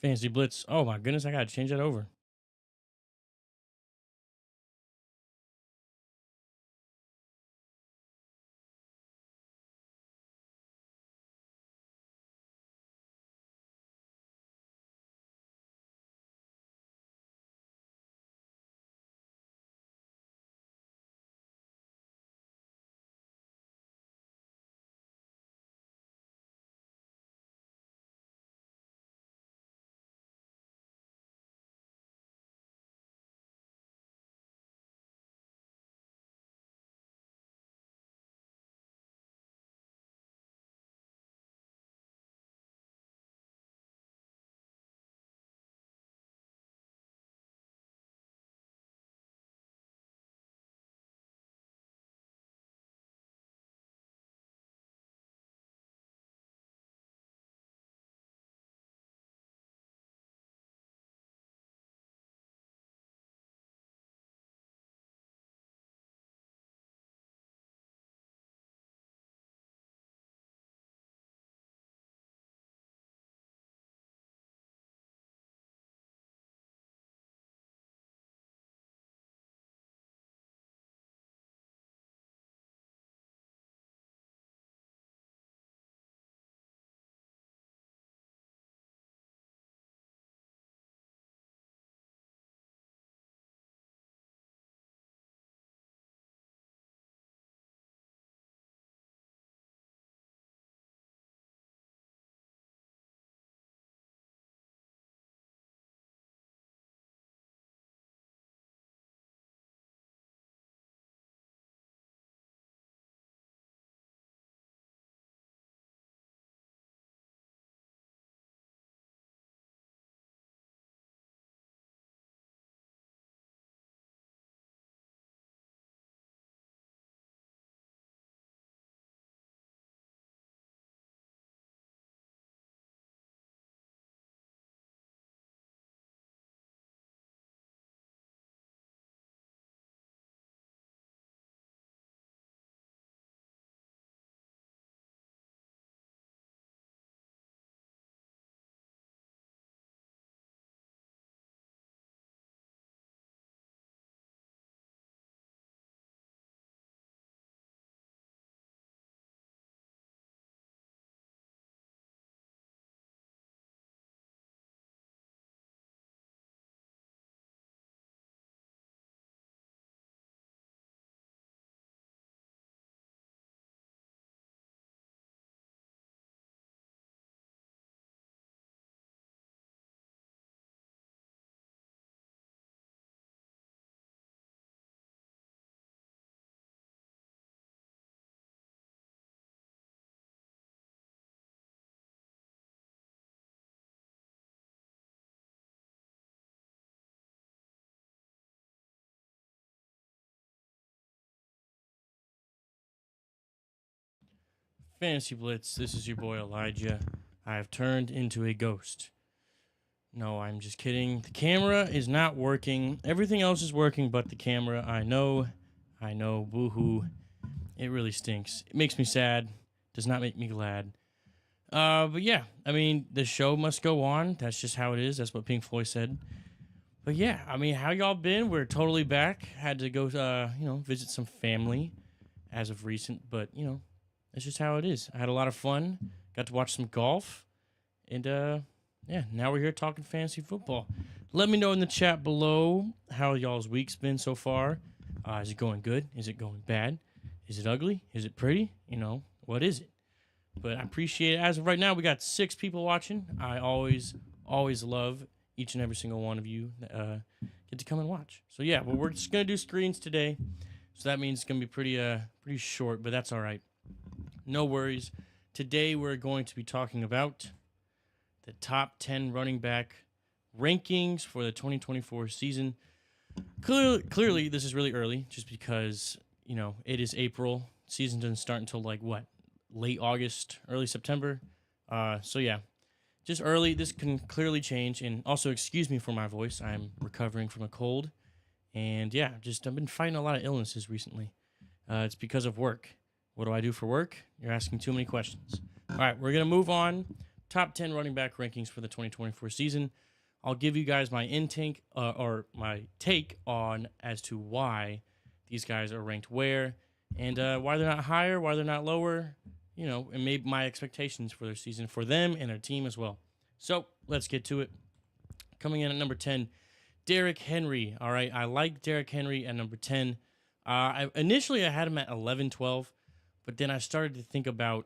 Fancy Blitz. Oh my goodness, I gotta change that over. Fantasy Blitz, this is your boy Elijah. I have turned into a ghost. No, I'm just kidding. The camera is not working. Everything else is working but the camera. I know, boo-hoo. It really stinks. It makes me sad. Does not make me glad. But yeah, I mean, the show must go on. That's just how it is. That's what Pink Floyd said. But yeah, I mean, how y'all been? We're totally back. Had to go, visit some family as of recent, but that's just how it is. I had a lot of fun. Got to watch some golf, and yeah, now we're here talking fantasy football. Let me know in the chat below how y'all's week's been so far. Is it going good? Is it going bad? Is it ugly? Is it pretty? What is it? But I appreciate it. As of right now, we got 6 people watching. I always love each and every single one of you that get to come and watch. So yeah, well, we're just gonna do screens today, so that means it's gonna be pretty short, but that's all right. No worries. Today we're going to be talking about the top 10 running back rankings for the 2024 season. Clearly, this is really early, just because it is April. Season doesn't start until late August, early September. So yeah, just early. This can clearly change, and also excuse me for my voice. I'm recovering from a cold, and yeah, I've been fighting a lot of illnesses recently. It's because of work. What do I do for work? You're asking too many questions. All right, we're going to move on. top 10 running back rankings for the 2024 season. I'll give you guys my intake or my take on as to why these guys are ranked where and why they're not higher, why they're not lower, you know, and maybe my expectations for their season for them and their team as well. So let's get to it. Coming in at number 10, Derrick Henry. All right, I like Derrick Henry at number 10. Initially, I had him at 11, 12, but then I started to think about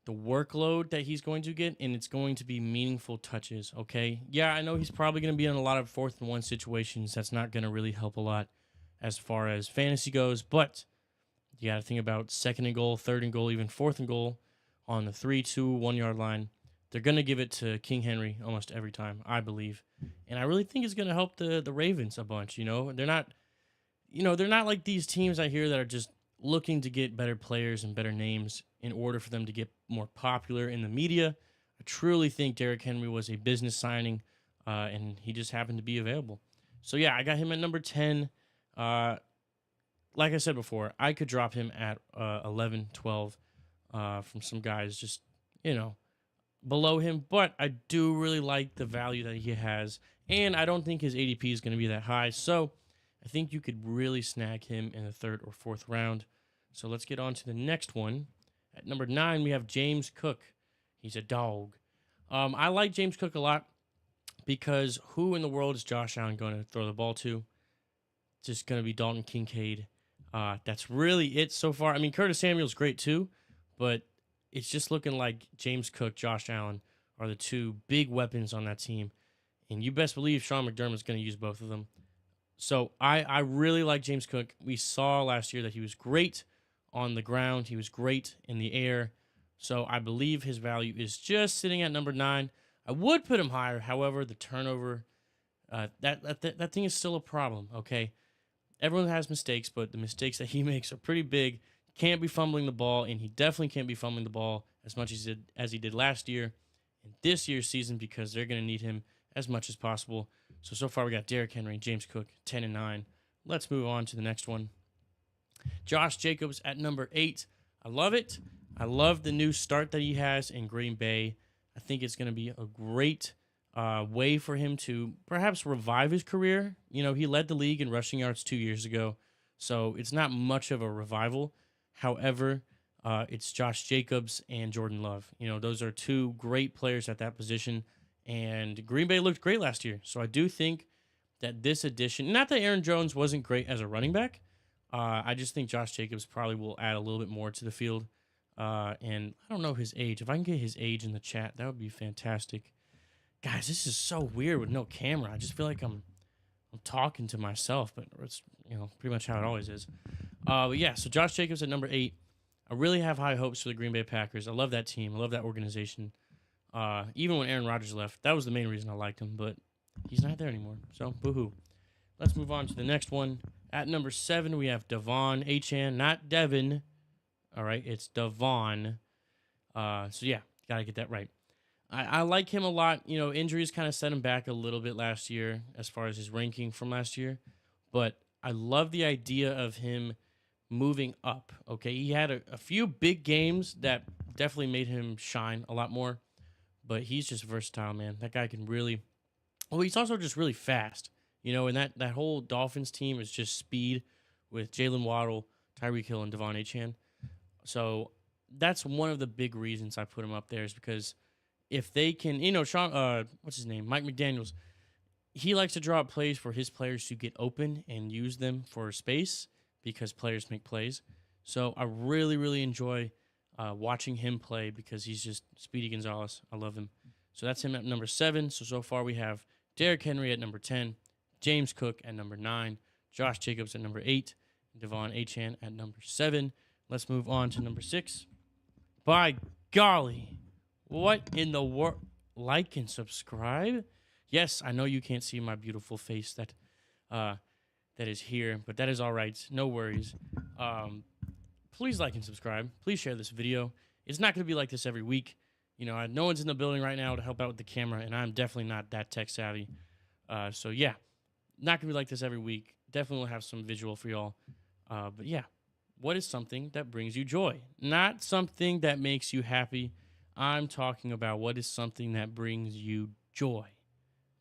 the workload that he's going to get, and it's going to be meaningful touches, okay? Yeah, I know he's probably going to be in a lot of 4th and 1 situations. That's not going to really help a lot as far as fantasy goes, but you got to think about 2nd and goal, 3rd and goal, even 4th and goal on the 3, 2, 1 yard line. They're going to give it to King Henry almost every time, I believe. And I really think it's going to help the Ravens a bunch, you know? They're not like these teams I hear that are just looking to get better players and better names in order for them to get more popular in the media. I truly think Derrick Henry was a business signing, and he just happened to be available. So, yeah, I got him at number 10. Like I said before, I could drop him at 11, 12 from some guys just, you know, below him. But I do really like the value that he has, and I don't think his ADP is going to be that high. So I think you could really snag him in the 3rd or 4th round. So let's get on to the next one. At number 9, we have James Cook. He's a dog. I like James Cook a lot because who in the world is Josh Allen going to throw the ball to? Just going to be Dalton Kincaid. That's really it so far. I mean, Curtis Samuel's great too, but it's just looking like James Cook, Josh Allen are the 2 big weapons on that team. And you best believe Sean McDermott's going to use both of them. So I really like James Cook. We saw last year that he was great on the ground. He was great in the air. So I believe his value is just sitting at number 9. I would put him higher. However, the turnover, that thing is still a problem, okay? Everyone has mistakes, but the mistakes that he makes are pretty big. Can't be fumbling the ball, and he definitely can't be fumbling the ball as much as he did last year and this year's season because they're going to need him as much as possible. So far we got Derrick Henry, James Cook, 10 and 9. Let's move on to the next one. Josh Jacobs at number 8. I love it. I love the new start that he has in Green Bay. I think it's going to be a great way for him to perhaps revive his career. You know, he led the league in rushing yards 2 years ago, so it's not much of a revival. However, it's Josh Jacobs and Jordan Love. You know, those are 2 great players at that position, and Green Bay looked great last year. So I do think that this addition, not that Aaron Jones wasn't great as a running back, I just think Josh Jacobs probably will add a little bit more to the field. And I don't know his age. If I can get his age in the chat, that would be fantastic. Guys, this is so weird with no camera. I just feel like I'm talking to myself, but it's, you know, pretty much how it always is. But yeah, so Josh Jacobs at number 8. I really have high hopes for the Green Bay Packers. I love that team. I love that organization. Even when Aaron Rodgers left, that was the main reason I liked him, but he's not there anymore. So, boo-hoo. Let's move on to the next one. At number 7, we have Devon Achane, not Devin. All right, it's Devon. So, yeah, got to get that right. I like him a lot. You know, injuries kind of set him back a little bit last year as far as his ranking from last year. But I love the idea of him moving up, okay? He had a few big games that definitely made him shine a lot more. But he's just versatile, man. That guy can really... Well, he's also just really fast. You know, and that whole Dolphins team is just speed with Jalen Waddle, Tyreek Hill, and Devon Achane. So that's one of the big reasons I put him up there is because if they can, you know, Sean, what's his name? Mike McDaniels, he likes to draw up plays for his players to get open and use them for space because players make plays. So I really, really enjoy watching him play because he's just Speedy Gonzalez. I love him. So that's him at number 7. So far we have Derrick Henry at number 10. James Cook at number 9, Josh Jacobs at number 8, Devon Achane at number 7. Let's move on to number 6. By golly, what in the world? Like and subscribe? Yes, I know you can't see my beautiful face that is here, but that is all right. No worries. Please like and subscribe. Please share this video. It's not going to be like this every week. You know, no one's in the building right now to help out with the camera, and I'm definitely not that tech savvy. So, yeah. Not going to be like this every week. Definitely will have some visual for y'all. But yeah, what is something that brings you joy? Not something that makes you happy. I'm talking about what is something that brings you joy.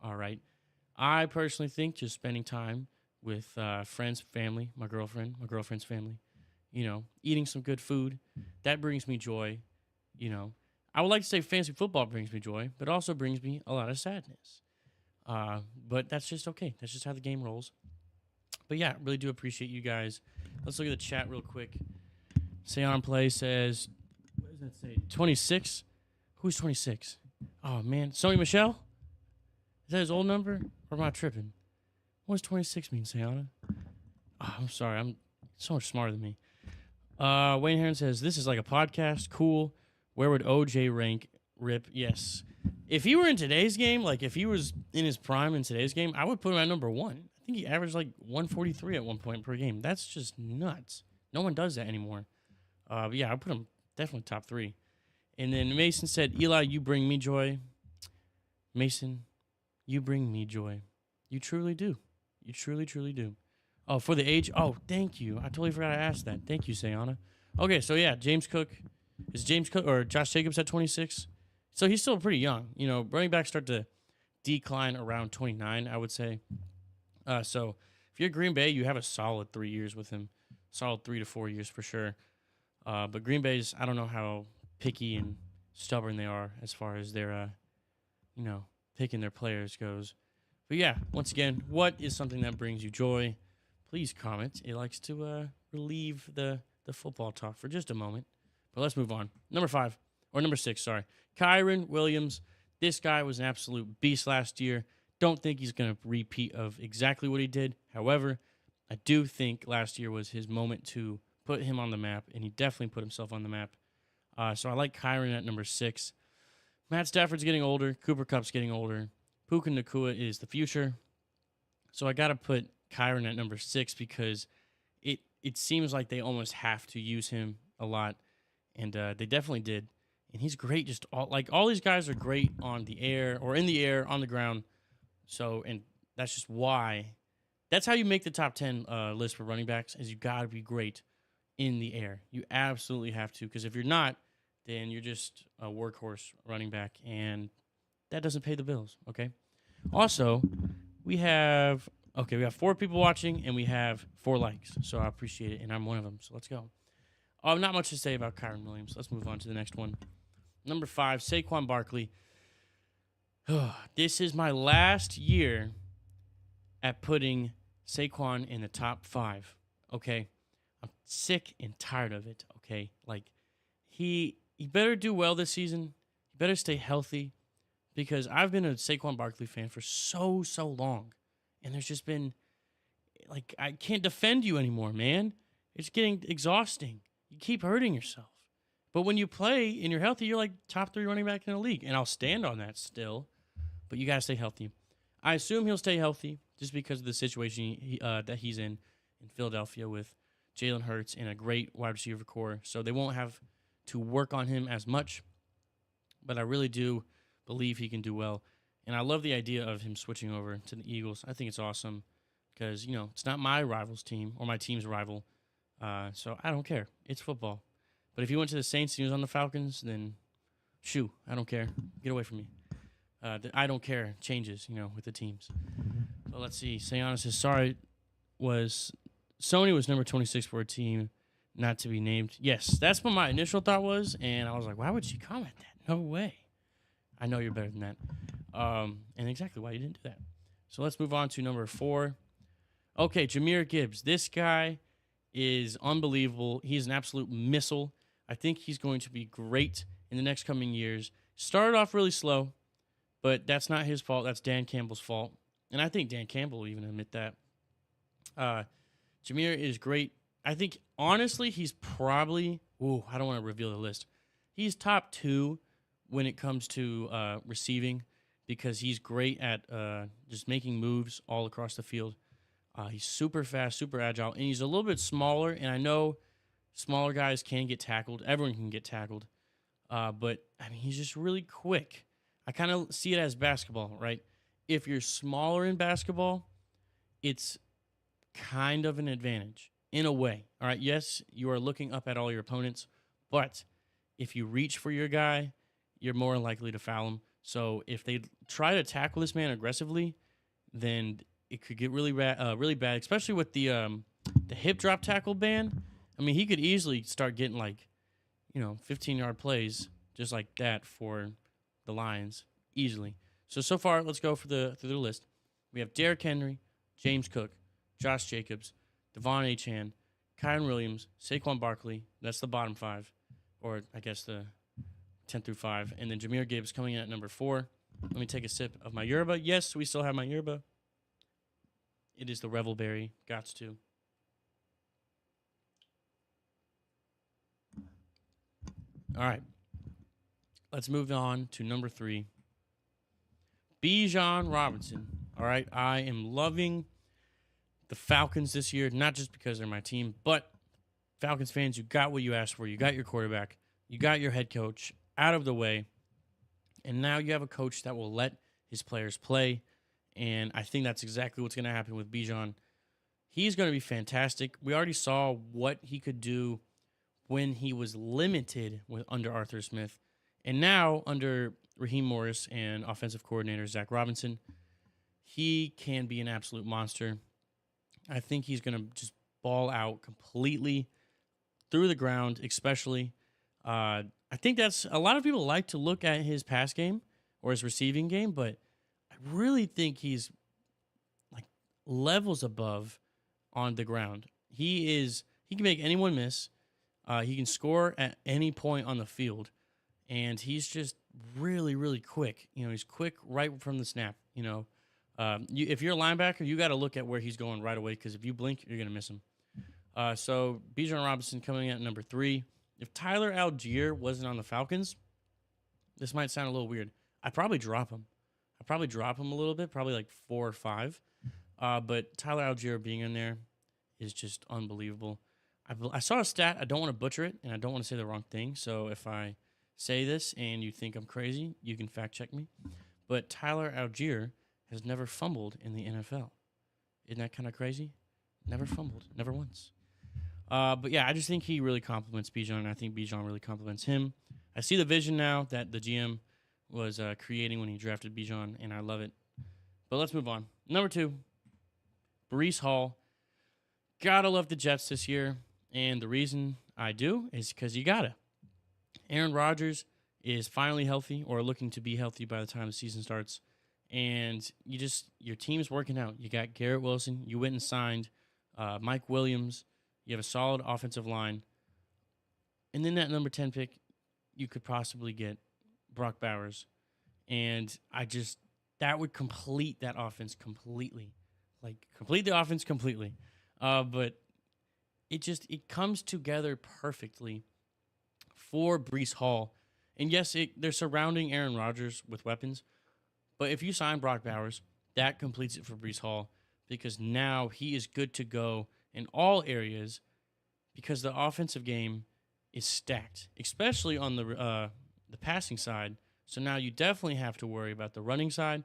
All right. I personally think just spending time with friends, family, my girlfriend's family, eating some good food, that brings me joy. You know, I would like to say fantasy football brings me joy, but also brings me a lot of sadness. But that's just okay. That's just how the game rolls. But yeah, really do appreciate you guys. Let's look at the chat real quick. Say on play says, what does that say? 26? Who's 26? Oh man, Sony Michelle? Is that his old number? Or am I tripping? What does 26 mean, Sayana? Oh, I'm sorry. I'm so much smarter than me. Wayne Heron says, this is like a podcast. Cool. Where would OJ rank? Rip. Yes. If he were in today's game, like if he was in his prime in today's game, I would put him at number 1. I think he averaged like 143 at one point per game. That's just nuts. No one does that anymore. But yeah, I put him definitely top 3. And then Mason said, Eli, you bring me joy. Mason, you bring me joy. You truly do. You truly, truly do. Oh, for the age? Oh, thank you. I totally forgot to ask that. Thank you, Sayana. Okay, so yeah, James Cook. Is James Cook or Josh Jacobs at 26? So he's still pretty young. Running backs start to decline around 29, I would say. So if you're Green Bay, you have a solid 3 years with him. Solid 3 to 4 years for sure. But Green Bay's, I don't know how picky and stubborn they are as far as their, picking their players goes. But yeah, once again, what is something that brings you joy? Please comment. It likes to relieve the football talk for just a moment. But let's move on. Number 6, sorry. Kyron Williams. This guy was an absolute beast last year. Don't think he's going to repeat of exactly what he did. However, I do think last year was his moment to put him on the map, and he definitely put himself on the map. So I like Kyron at number 6. Matt Stafford's getting older. Cooper Kupp's getting older. Puka Nacua is the future. So I got to put Kyron at number 6 because it seems like they almost have to use him a lot, and they definitely did. And he's great. Just all these guys are great on the air or in the air, on the ground. So, and that's just why. That's how you make the top 10 list for running backs is you got to be great in the air. You absolutely have to, because if you're not, then you're just a workhorse running back, and that doesn't pay the bills, okay? Also, we have 4 people watching, and we have 4 likes, so I appreciate it, and I'm one of them, so let's go. Not much to say about Kyron Williams. Let's move on to the next one. Number 5, Saquon Barkley. This is my last year at putting Saquon in the top 5, okay? I'm sick and tired of it, okay? Like, he better do well this season. He better stay healthy, because I've been a Saquon Barkley fan for so long, and there's just been, like, I can't defend you anymore, man. It's getting exhausting. You keep hurting yourself. But when you play and you're healthy, you're like top 3 running back in the league, and I'll stand on that still, but you got to stay healthy. I assume he'll stay healthy just because of the situation that he's in Philadelphia with Jalen Hurts and a great wide receiver core, so they won't have to work on him as much, but I really do believe he can do well. And I love the idea of him switching over to the Eagles. I think it's awesome because, it's not my rival's team or my team's rival, so I don't care. It's football. But if he went to the Saints and he was on the Falcons, then shoo, I don't care. Get away from me. The I don't care changes, with the teams. So let's see. Sayana says, Sony was number 26 for a team not to be named. Yes, that's what my initial thought was, and I was like, why would she comment that? No way. I know you're better than that. And exactly why you didn't do that. So let's move on to number 4. Okay, Jahmyr Gibbs. This guy is unbelievable. He's an absolute missile. I think he's going to be great in the next coming years. Started off really slow, but that's not his fault. That's Dan Campbell's fault. And I think Dan Campbell will even admit that. Jahmyr is great. I think, honestly, he's probably... I don't want to reveal the list. He's top 2 when it comes to receiving because he's great at just making moves all across the field. He's super fast, super agile, and he's a little bit smaller, and I know smaller guys can get tackled. Everyone can get tackled. But, I mean, he's just really quick. I kind of see it as basketball, right? If you're smaller in basketball, it's kind of an advantage in a way. All right, yes, you are looking up at all your opponents, but if you reach for your guy you're more likely to foul him. So if they try to tackle this man aggressively, then it could get really bad, especially with the hip drop tackle ban. I mean, he could easily start getting 15-yard plays just like that for the Lions easily. So far, let's go through the list. We have Derrick Henry, James Cook, Josh Jacobs, Devon Achane, Kyron Williams, Saquon Barkley. That's the bottom 5, or I guess the 10 through 5. And then Jahmyr Gibbs coming in at number 4. Let me take a sip of my yerba. Yes, we still have my yerba. It is the Revelberry. Gots to. All right. Let's move on to number 3. Bijan Robinson. All right. I am loving the Falcons this year, not just because they're my team, but Falcons fans, you got what you asked for. You got your quarterback. You got your head coach out of the way. And now you have a coach that will let his players play. And I think that's exactly what's going to happen with Bijan. He's going to be fantastic. We already saw what he could do when he was limited under Arthur Smith. And now under Raheem Morris and offensive coordinator Zach Robinson, he can be an absolute monster. I think he's going to just ball out completely through the ground, especially. I think that's a lot of people like to look at his pass game or his receiving game, but I really think he's like levels above on the ground. He can make anyone miss. He can score at any point on the field, and he's just really, really quick. He's quick right from the snap. If you're a linebacker, you got to look at where he's going right away because if you blink, you're going to miss him. So Bijan Robinson coming in at number 3. If Tyler Algier wasn't on the Falcons, this might sound a little weird. I'd probably drop him. I'd probably drop him a little bit, probably like 4 or 5. But Tyler Algier being in there is just unbelievable. I saw a stat. I don't want to butcher it, and I don't want to say the wrong thing. So if I say this and you think I'm crazy, you can fact check me. But Tyler Algier has never fumbled in the NFL. Isn't that kind of crazy? Never fumbled. Never once. But yeah, I just think he really compliments Bijan, and I think Bijan really compliments him. I see the vision now that the GM was creating when he drafted Bijan, and I love it. But let's move on. Number 2, Breece Hall. Gotta love the Jets this year, and the reason I do is because you gotta. Aaron Rodgers is finally healthy, or looking to be healthy by the time the season starts, and your team's working out. You got Garrett Wilson. You went and signed Mike Williams. You have a solid offensive line. And then that number 10 pick, you could possibly get Brock Bowers. And that would complete that offense completely. Complete the offense completely. But it comes together perfectly for Breece Hall. And yes, they're surrounding Aaron Rodgers with weapons. But if you sign Brock Bowers, that completes it for Breece Hall because now he is good to go in all areas because the offensive game is stacked, especially on the passing side. So now you definitely have to worry about the running side,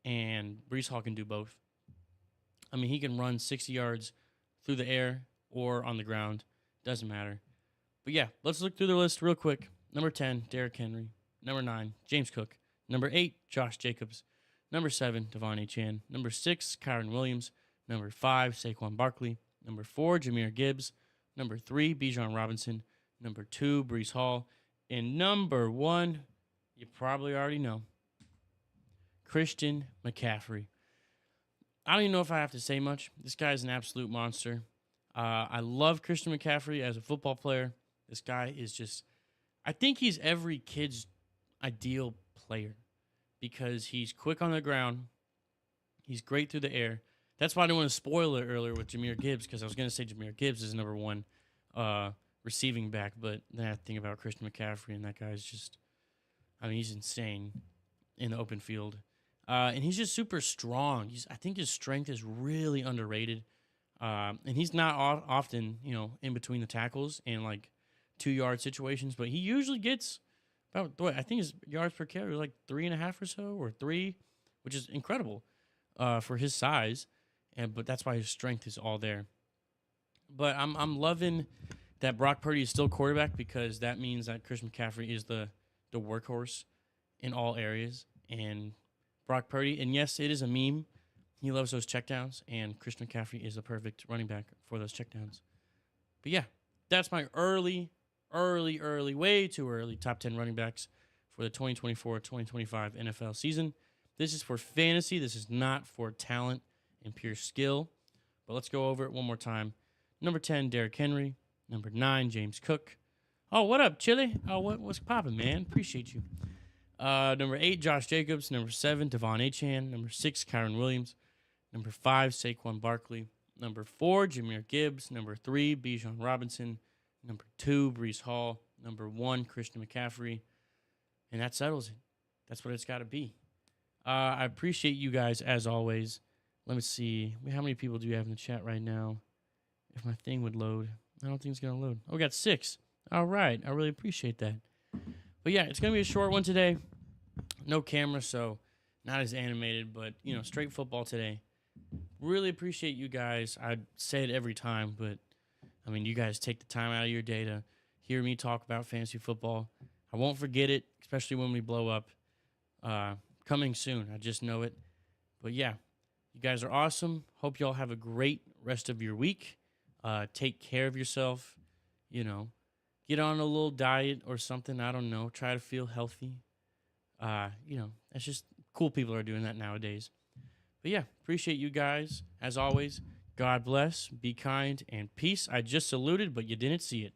and Breece Hall can do both. I mean, he can run 60 yards through the air or on the ground. Doesn't matter. But yeah, let's look through the list real quick. Number 10, Derrick Henry. Number 9, James Cook. Number 8, Josh Jacobs. Number 7, Devon Achane. Number 6, Kyron Williams. Number 5, Saquon Barkley. Number 4, Jahmyr Gibbs. Number 3, Bijan Robinson. Number 2, Breece Hall. And number 1, you probably already know, Christian McCaffrey. I don't even know if I have to say much. This guy is an absolute monster. I love Christian McCaffrey as a football player. This guy is just, I think he's every kid's ideal player because he's quick on the ground. He's great through the air. That's why I didn't want to spoil it earlier with Jahmyr Gibbs because I was going to say Jahmyr Gibbs is number 1 receiving back, but then I think about Christian McCaffrey, and that guy's just, I mean, he's insane in the open field. And he's just super strong. I think his strength is really underrated. And he's not often, in between the tackles and 2-yard situations, but he usually gets about, I think his yards per carry was 3.5 or so, or 3, which is incredible for his size. But that's why his strength is all there. But I'm loving that Brock Purdy is still quarterback because that means that Christian McCaffrey is the workhorse. in all areas. And Brock Purdy, and yes, it is a meme. He loves those checkdowns, and Christian McCaffrey is the perfect running back for those checkdowns. But yeah, that's my early, way too early top 10 running backs for the 2024-2025 NFL season. This is for fantasy. This is not for talent and pure skill. But let's go over it one more time. Number 10, Derrick Henry. Number 9, James Cook. Oh, what up, Chili? Oh, what's poppin', man? Appreciate you. Number 8, Josh Jacobs. Number 7, Devon Achane. Number 6, Kyron Williams. Number 5, Saquon Barkley. Number 4, Jahmyr Gibbs. Number 3, Bijan Robinson. Number 2, Breece Hall. Number 1, Christian McCaffrey. And that settles it. That's what it's got to be. I appreciate you guys, as always. Let me see. How many people do you have in the chat right now? If my thing would load. I don't think it's going to load. Oh, we got 6. All right. I really appreciate that. But yeah, it's going to be a short one today. No camera, so not as animated, but, straight football today. Really appreciate you guys. I say it every time, but, you guys take the time out of your day to hear me talk about fantasy football. I won't forget it, especially when we blow up. Coming soon. I just know it. But yeah, you guys are awesome. Hope y'all have a great rest of your week. Take care of yourself. Get on a little diet or something. I don't know. Try to feel healthy. That's just cool people are doing that nowadays. But yeah, appreciate you guys. As always, God bless, be kind, and peace. I just saluted, but you didn't see it.